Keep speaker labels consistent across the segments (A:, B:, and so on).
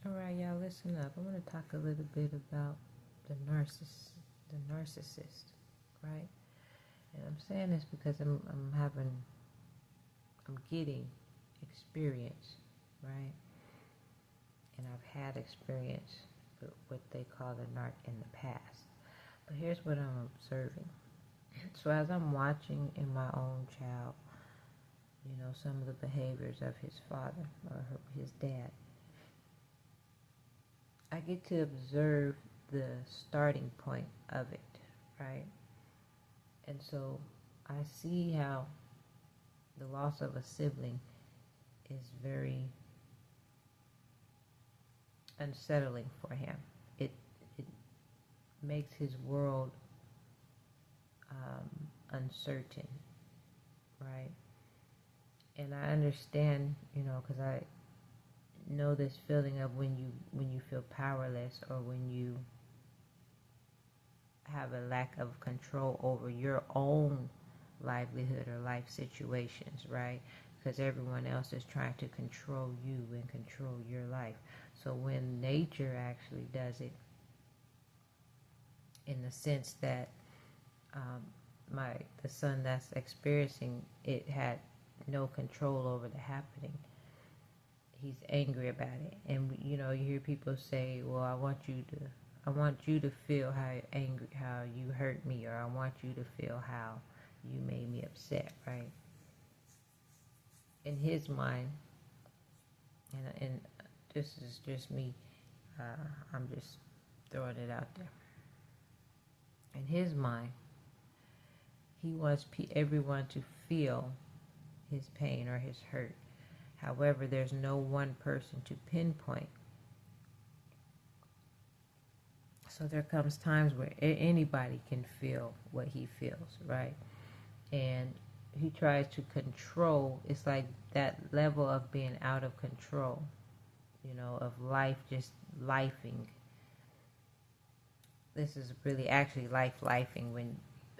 A: All right, y'all, listen up. I'm going to talk a little bit about the narcissist, right? And I'm saying this because I'm getting experience, right? And I've had experience with what they call the narc in the past. But here's what I'm observing. So as I'm watching in my own child, some of the behaviors of his father or his dad, I get to observe the starting point of it, right? And so I see how the loss of a sibling is very unsettling for him. It makes his world uncertain, right? And I understand, because I know this feeling of when you feel powerless, or when you have a lack of control over your own livelihood or life situations, right? Because everyone else is trying to control you and control your life. So when nature actually does it, in the sense that the son that's experiencing it had no control over the happening, he's angry about it. And you hear people say, well, I want you to feel how you hurt me, or I want you to feel how you made me upset, right? In his mind, and this is just me, I'm just throwing it out there. In his mind, he wants everyone to feel his pain or his hurt. However, there's no one person to pinpoint. So there comes times where anybody can feel what he feels, right? And he tries to control. It's like that level of being out of control, of life just lifing. This is really actually lifing when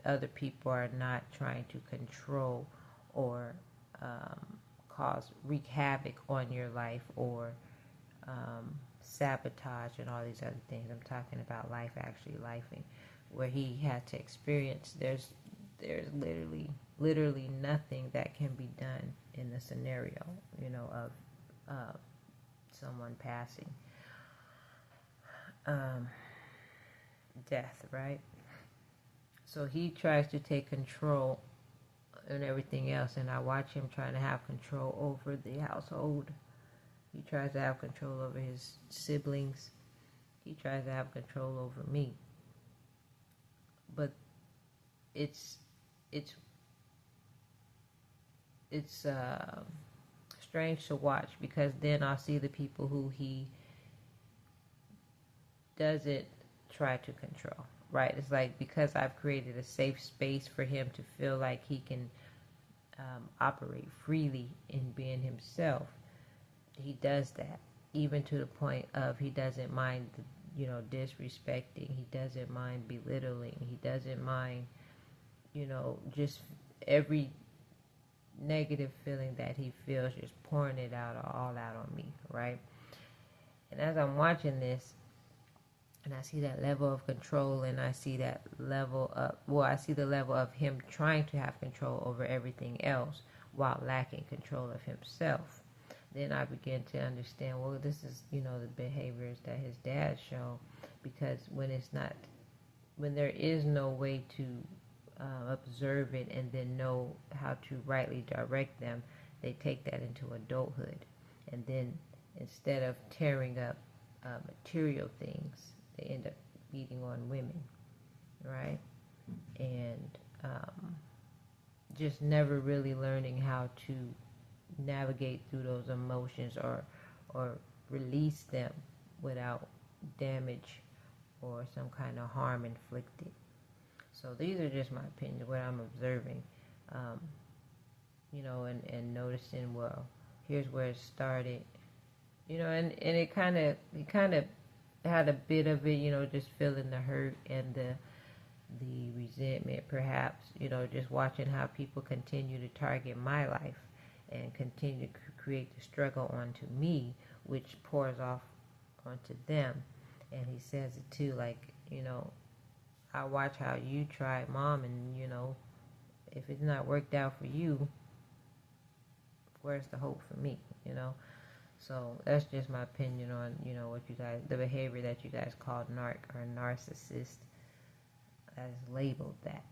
A: other people are not trying to control or wreak havoc on your life, or sabotage and all these other things. I'm talking about life actually lifing, where he had to experience. There's literally nothing that can be done in the scenario, of someone passing, death, right? So he tries to take control and everything else, and I watch him trying to have control over the household. He tries to have control over his siblings. He tries to have control over me. But it's strange to watch, because then I'll see the people who he doesn't try to control, right? It's like, because I've created a safe space for him to feel like he can operate freely in being himself, he does that, even to the point of he doesn't mind disrespecting. He doesn't mind belittling. He doesn't mind just every negative feeling that he feels, just pouring it all out on me, right? And as I'm watching this, and I see that level of control, and I see that level of, I see the level of him trying to have control over everything else while lacking control of himself. Then I begin to understand, well, this is, the behaviors that his dad showed, because when there is no way to observe it and then know how to rightly direct them, they take that into adulthood. And then instead of tearing up material things, they end up beating on women, right? And just never really learning how to navigate through those emotions, or release them without damage or some kind of harm inflicted. So these are just my opinions, what I'm observing, and noticing, well, here's where it started, and it kind of had a bit of it, just feeling the hurt and the resentment, perhaps, just watching how people continue to target my life and continue to create the struggle onto me, which pours off onto them. And he says it too, like, I watch how you try, Mom, and, if it's not worked out for you, where's the hope for me, So that's just my opinion on, what you guys, the behavior that you guys call narc or narcissist, as labeled that.